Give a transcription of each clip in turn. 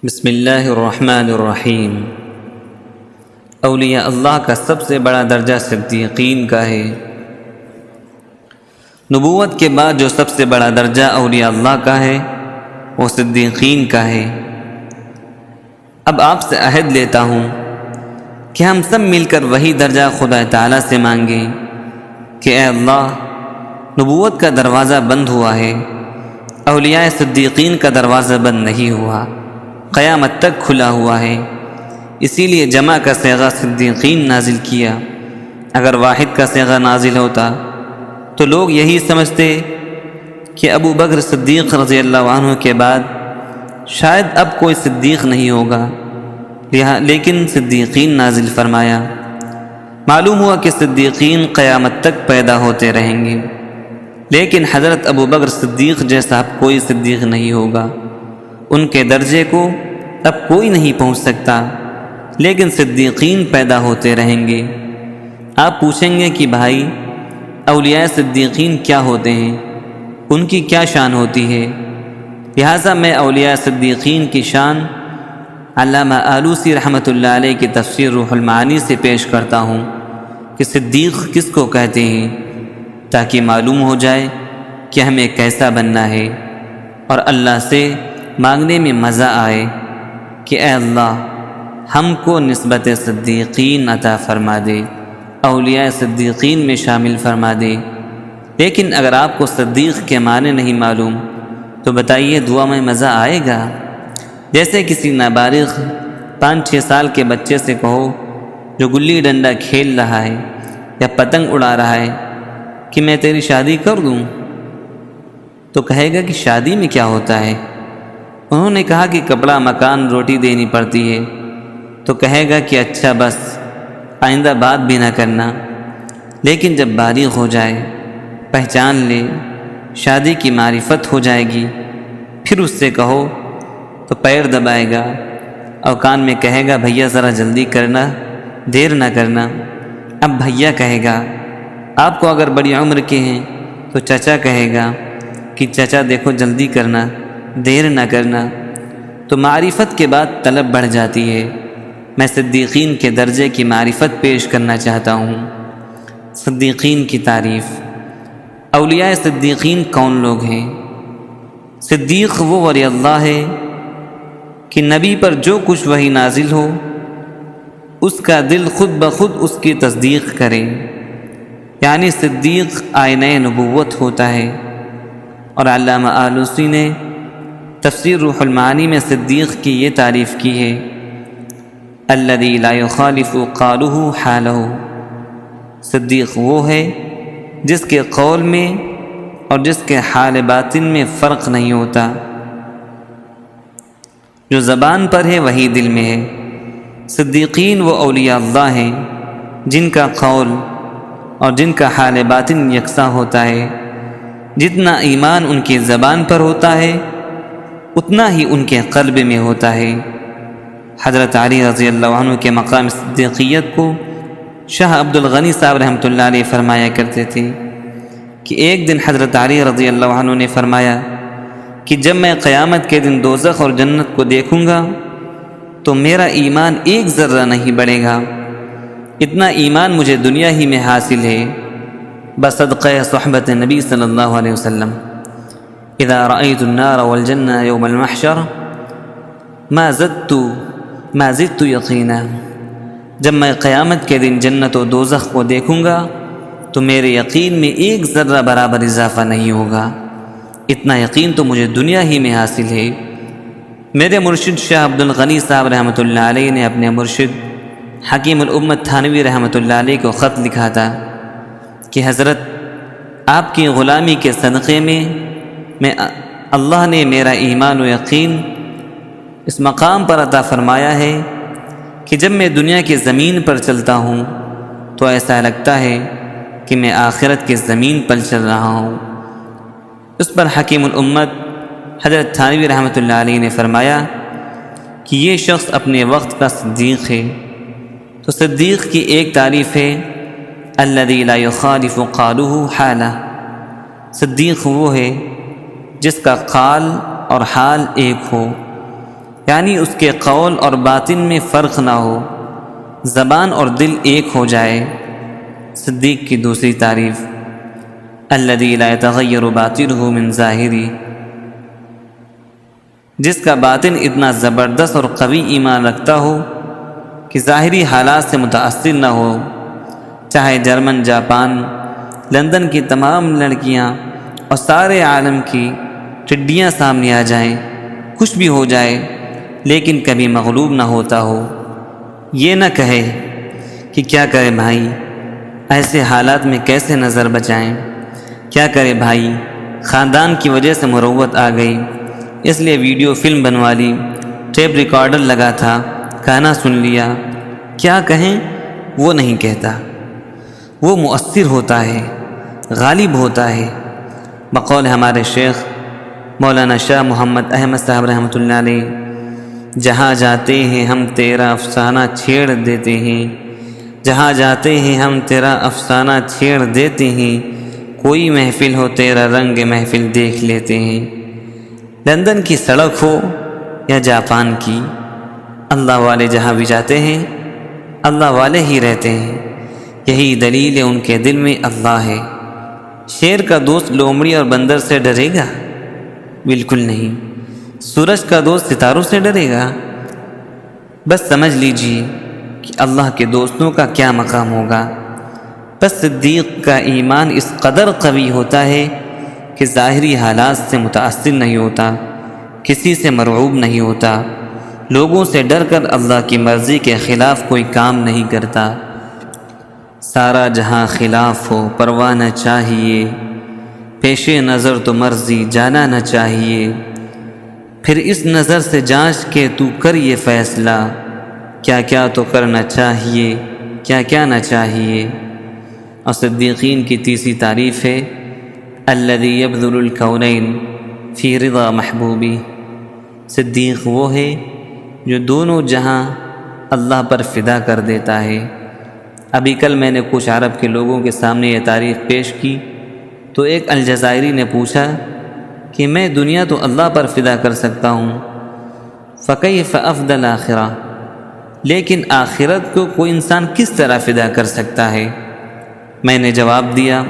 بسم اللہ الرحمن الرحیم۔ اولیاء اللہ کا سب سے بڑا درجہ صدیقین کا ہے۔ نبوت کے بعد جو سب سے بڑا درجہ اولیاء اللہ کا ہے وہ صدیقین کا ہے۔ اب آپ سے عہد لیتا ہوں کہ ہم سب مل کر وہی درجہ خدا تعالیٰ سے مانگیں کہ اے اللہ، نبوت کا دروازہ بند ہوا ہے، اولیاء صدیقین کا دروازہ بند نہیں ہوا، قیامت تک کھلا ہوا ہے، اسی لیے جمع کا صیغہ صدیقین نازل کیا۔ اگر واحد کا صیغہ نازل ہوتا تو لوگ یہی سمجھتے کہ ابو بکر صدیق رضی اللہ عنہ کے بعد شاید اب کوئی صدیق نہیں ہوگا، لیکن صدیقین نازل فرمایا۔ معلوم ہوا کہ صدیقین قیامت تک پیدا ہوتے رہیں گے، لیکن حضرت ابو بکر صدیق جیسا اب کوئی صدیق نہیں ہوگا۔ ان کے درجے کو اب کوئی نہیں پہنچ سکتا، لیکن صدیقین پیدا ہوتے رہیں گے۔ آپ پوچھیں گے کہ بھائی، اولیاء صدیقین کیا ہوتے ہیں، ان کی کیا شان ہوتی ہے؟ لہٰذا میں اولیاء صدیقین کی شان علامہ آلوسی رحمۃ اللہ علیہ کی تفسیر روح المعانی سے پیش کرتا ہوں کہ صدیق کس کو کہتے ہیں، تاکہ معلوم ہو جائے کہ ہمیں کیسا بننا ہے اور اللہ سے مانگنے میں مزہ آئے کہ اے اللہ، ہم کو نسبت صدیقین عطا فرما دے، اولیاء صدیقین میں شامل فرما دے۔ لیکن اگر آپ کو صدیق کے معنی نہیں معلوم تو بتائیے دعا میں مزہ آئے گا؟ جیسے کسی نابالغ 5-6 سال کے بچے سے کہو جو گلی ڈنڈا کھیل رہا ہے یا پتنگ اڑا رہا ہے کہ میں تیری شادی کر دوں، تو کہے گا کہ شادی میں کیا ہوتا ہے؟ انہوں نے کہا کہ کپڑا، مکان، روٹی دینی پڑتی ہے، تو کہے گا کہ اچھا بس آئندہ بات بھی نہ کرنا۔ لیکن جب بالغ ہو جائے، پہچان لے، شادی کی معرفت ہو جائے گی، پھر اس سے کہو تو پیر دبائے گا اور کان میں کہے گا بھیا ذرا جلدی کرنا، دیر نہ کرنا۔ اب بھیا کہے گا، آپ کو اگر بڑی عمر کے ہیں تو چچا کہے گا کہ چچا دیکھو جلدی کرنا، دیر نہ کرنا۔ تو معرفت کے بعد طلب بڑھ جاتی ہے۔ میں صدیقین کے درجے کی معرفت پیش کرنا چاہتا ہوں۔ صدیقین کی تعریف۔ اولیاء صدیقین کون لوگ ہیں؟ صدیق وہ ولی اللہ ہے کہ نبی پر جو کچھ وحی نازل ہو اس کا دل خود بخود اس کی تصدیق کرے، یعنی صدیق آئینہ نبوت ہوتا ہے۔ اور علامہ آلوسی نے تفسیر روح المعانی میں صدیق کی یہ تعریف کی ہے، الذی لا یخالف قولہ حالہ۔ صدیق وہ ہے جس کے قول میں اور جس کے حال باطن میں فرق نہیں ہوتا، جو زبان پر ہے وہی دل میں ہے۔ صدیقین وہ اولیاء اللہ ہیں جن کا قول اور جن کا حال باطن یکساں ہوتا ہے۔ جتنا ایمان ان کی زبان پر ہوتا ہے اتنا ہی ان کے قلب میں ہوتا ہے۔ حضرت علی رضی اللہ عنہ کے مقام صدیقیت کو شاہ عبد الغنی صاحب رحمۃ اللہ علیہ فرمایا کرتے تھے کہ ایک دن حضرت علی رضی اللہ عنہ نے فرمایا کہ جب میں قیامت کے دن دوزخ اور جنت کو دیکھوں گا تو میرا ایمان ایک ذرہ نہیں بڑھے گا، اتنا ایمان مجھے دنیا ہی میں حاصل ہے بصدقہ صحبت نبی صلی اللہ علیہ وسلم۔ اذا رأيت النار والجنة يوم المحشر ما زدت یقینا۔ جب میں قیامت کے دن جنت و دوزخ کو دیکھوں گا تو میرے یقین میں ایک ذرہ برابر اضافہ نہیں ہوگا، اتنا یقین تو مجھے دنیا ہی میں حاصل ہے۔ میرے مرشد شاہ عبد الغنی صاحب رحمۃ اللہ علیہ نے اپنے مرشد حکیم الامت تھانوی رحمۃ اللہ علیہ کو خط لکھا تھا کہ حضرت، آپ کی غلامی کے صدقے میں اللہ نے میرا ایمان و یقین اس مقام پر عطا فرمایا ہے کہ جب میں دنیا کی زمین پر چلتا ہوں تو ایسا لگتا ہے کہ میں آخرت کی زمین پر چل رہا ہوں۔ اس پر حکیم الامت حضرت تھانوی رحمۃ اللہ علیہ نے فرمایا کہ یہ شخص اپنے وقت کا صدیق ہے۔ تو صدیق کی ایک تعریف ہے الذی لا یخالف قولہ حالہ۔ صدیق وہ ہے جس کا قال اور حال ایک ہو، یعنی اس کے قول اور باطن میں فرق نہ ہو، زبان اور دل ایک ہو جائے۔ صدیق کی دوسری تعریف، الذی لا یتغیر باطنہ من ظاہری، جس کا باطن اتنا زبردست اور قوی ایمان رکھتا ہو کہ ظاہری حالات سے متاثر نہ ہو، چاہے جرمن، جاپان، لندن کی تمام لڑکیاں اور سارے عالم کی ٹڈیاں سامنے آ جائیں، کچھ بھی ہو جائے، لیکن کبھی مغلوب نہ ہوتا ہو۔ یہ نہ کہے کہ کیا کرے بھائی، ایسے حالات میں کیسے نظر بچائیں، کیا کرے بھائی، خاندان کی وجہ سے مروت آ گئی، اس لیے ویڈیو فلم بنوا لی، ٹیپ ریکارڈر لگا تھا، گانا سن لیا، کیا کہیں وہ نہیں کہتا، وہ مؤثر ہوتا ہے، غالب ہوتا ہے۔ بقول ہمارے شیخ مولانا شاہ محمد احمد صاحب رحمۃ اللہ علیہ، جہاں جاتے ہیں ہم تیرا افسانہ چھیڑ دیتے ہیں، جہاں جاتے ہیں ہم تیرا افسانہ چھیڑ دیتے ہیں، کوئی محفل ہو تیرا رنگ محفل دیکھ لیتے ہیں۔ لندن کی سڑک ہو یا جاپان کی، اللہ والے جہاں بھی جاتے ہیں اللہ والے ہی رہتے ہیں، یہی دلیل ہے ان کے دل میں اللہ ہے۔ شیر کا دوست لومڑی اور بندر سے ڈرے گا؟ بالکل نہیں۔ سورج کا دوست ستاروں سے ڈرے گا؟ بس سمجھ لیجئے کہ اللہ کے دوستوں کا کیا مقام ہوگا۔ بس صدیق کا ایمان اس قدر قوی ہوتا ہے کہ ظاہری حالات سے متاثر نہیں ہوتا، کسی سے مرعوب نہیں ہوتا، لوگوں سے ڈر کر اللہ کی مرضی کے خلاف کوئی کام نہیں کرتا۔ سارا جہاں خلاف ہو پرواہ نہ چاہیے، پیش نظر تو مرضی جانا نہ چاہیے، پھر اس نظر سے جانچ کے تو کر یہ فیصلہ، کیا کیا تو کرنا چاہیے، کیا کیا نہ چاہیے۔ اور صدیقین کی تیسری تعریف ہے، الذی یبذل الکونین فی رضا محبوبی، صدیق وہ ہے جو دونوں جہاں اللہ پر فدا کر دیتا ہے۔ ابھی کل میں نے کچھ عرب کے لوگوں کے سامنے یہ تعریف پیش کی تو ایک الجزائری نے پوچھا کہ میں دنیا تو اللہ پر فدا کر سکتا ہوں، فکیف افضل آخرہ، لیکن آخرت کو کوئی انسان کس طرح فدا کر سکتا ہے؟ میں نے جواب دیا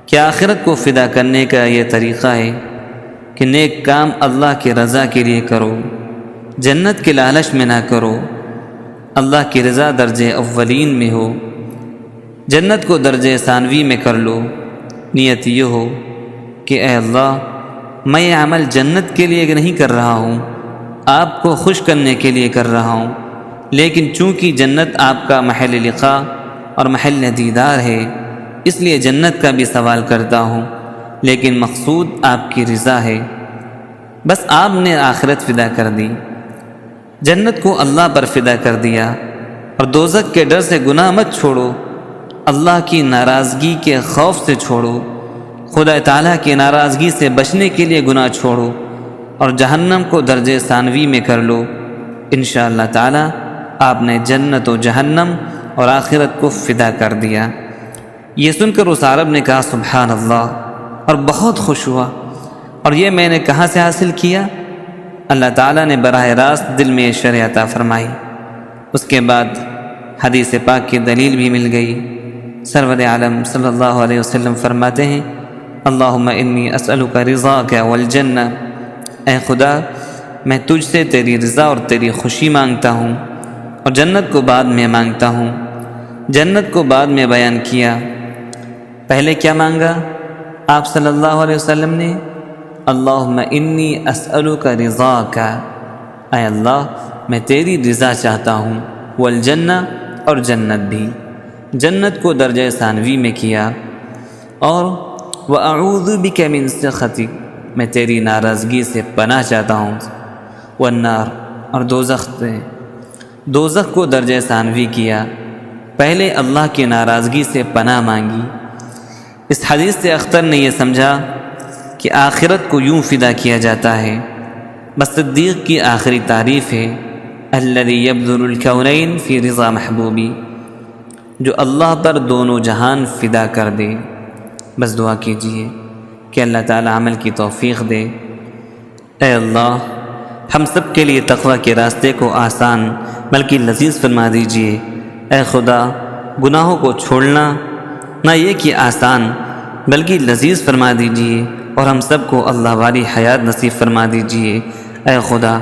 کہ آخرت کو فدا کرنے کا یہ طریقہ ہے کہ نیک کام اللہ کی رضا کے لیے کرو، جنت کے لالچ میں نہ کرو۔ اللہ کی رضا درجہ اولین میں ہو، جنت کو درجہ ثانوی میں کر لو۔ نیت یہ ہو کہ اے اللہ، میں یہ عمل جنت کے لیے نہیں کر رہا ہوں، آپ کو خوش کرنے کے لیے کر رہا ہوں، لیکن چونکہ جنت آپ کا محل لقاء اور محل دیدار ہے، اس لیے جنت کا بھی سوال کرتا ہوں، لیکن مقصود آپ کی رضا ہے۔ بس آپ نے آخرت فدا کر دی، جنت کو اللہ پر فدا کر دیا، اور دوزخ کے ڈر سے گناہ مت چھوڑو، اللہ کی ناراضگی کے خوف سے چھوڑو، خدا تعالیٰ کی ناراضگی سے بچنے کے لیے گناہ چھوڑو، اور جہنم کو درجہ ثانوی میں کر لو۔ انشاءاللہ تعالیٰ آپ نے جنت و جہنم اور آخرت کو فدا کر دیا۔ یہ سن کر اس عرب نے کہا سبحان اللہ، اور بہت خوش ہوا۔ اور یہ میں نے کہاں سے حاصل کیا؟ اللہ تعالیٰ نے براہ راست دل میں شرع عطا فرمائی۔ اس کے بعد حدیث پاک کی دلیل بھی مل گئی۔ سرور عالم صلی اللہ علیہ وسلم فرماتے ہیں، اللہم انی اسألک رضاک والجنہ، اے خدا میں تجھ سے تیری رضا اور تیری خوشی مانگتا ہوں، اور جنت کو بعد میں مانگتا ہوں۔ جنت کو بعد میں بیان کیا، پہلے کیا مانگا آپ صلی اللہ علیہ وسلم نے؟ اللہم انی اسألک رضاک، اے اللہ میں تیری رضا چاہتا ہوں، والجنہ، اور جنت بھی۔ جنت کو درجہ ثانوی میں کیا، اور وَأَعُوذُ بِكَ مِن سَخَطِكَ، میں تیری ناراضگی سے پناہ چاہتا ہوں، والنار، اور دوزخ سے۔ دوزخ کو درجہ ثانوی کیا، پہلے اللہ کی ناراضگی سے پناہ مانگی۔ اس حدیث سے اختر نے یہ سمجھا کہ آخرت کو یوں فدا کیا جاتا ہے۔ بس صدیق کی آخری تعریف ہے، الذی یبذل الکونین فی رضا محبوبی، جو اللہ پر دونوں جہان فدا کر دے۔ بس دعا کیجئے کہ اللہ تعالی عمل کی توفیق دے۔ اے اللہ، ہم سب کے لیے تقوی کے راستے کو آسان بلکہ لذیذ فرما دیجیے۔ اے خدا، گناہوں کو چھوڑنا نہ یہ کہ آسان بلکہ لذیذ فرما دیجیے، اور ہم سب کو اللہ والی حیات نصیب فرما دیجیے۔ اے خدا،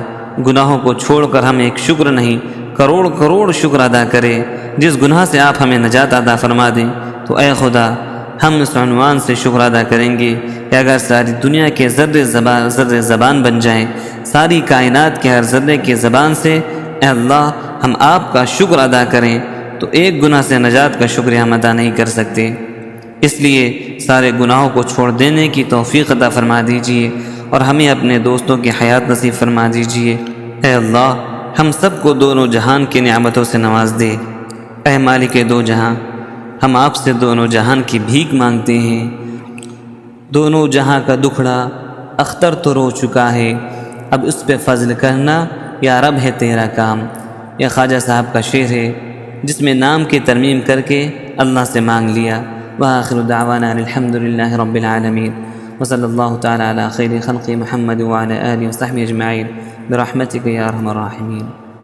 گناہوں کو چھوڑ کر ہم ایک شکر نہیں کروڑ کروڑ شکر ادا کرے۔ جس گناہ سے آپ ہمیں نجات عطا فرما دیں تو اے خدا ہم اس عنوان سے شکر ادا کریں گے کہ اگر ساری دنیا کے ذرے زبان بن جائیں، ساری کائنات کے ہر ذرے کے زبان سے اے اللہ ہم آپ کا شکر ادا کریں تو ایک گناہ سے نجات کا شکریہ ہم ادا نہیں کر سکتے۔ اس لیے سارے گناہوں کو چھوڑ دینے کی توفیق عطا فرما دیجیے اور ہمیں اپنے دوستوں کی حیات نصیب فرما دیجیے۔ اے اللہ ہم سب کو دونوں جہان کی نعمتوں سے نواز دے۔ اے مالک دو جہاں، ہم آپ سے دونوں جہان کی بھیک مانگتے ہیں۔ دونوں جہاں کا دکھڑا اختر تو رو چکا ہے، اب اس پہ فضل کرنا یا رب ہے تیرا کام۔ یہ خواجہ صاحب کا شعر ہے جس میں نام کی ترمیم کر کے اللہ سے مانگ لیا۔ وآخر دعوانا الحمد للہ رب العالمین، وصلی اللہ تعالی علی خیر خلق محمد وعلی آلہ وصحبہ اجمعین برحمتک یا ارحم الراحمین۔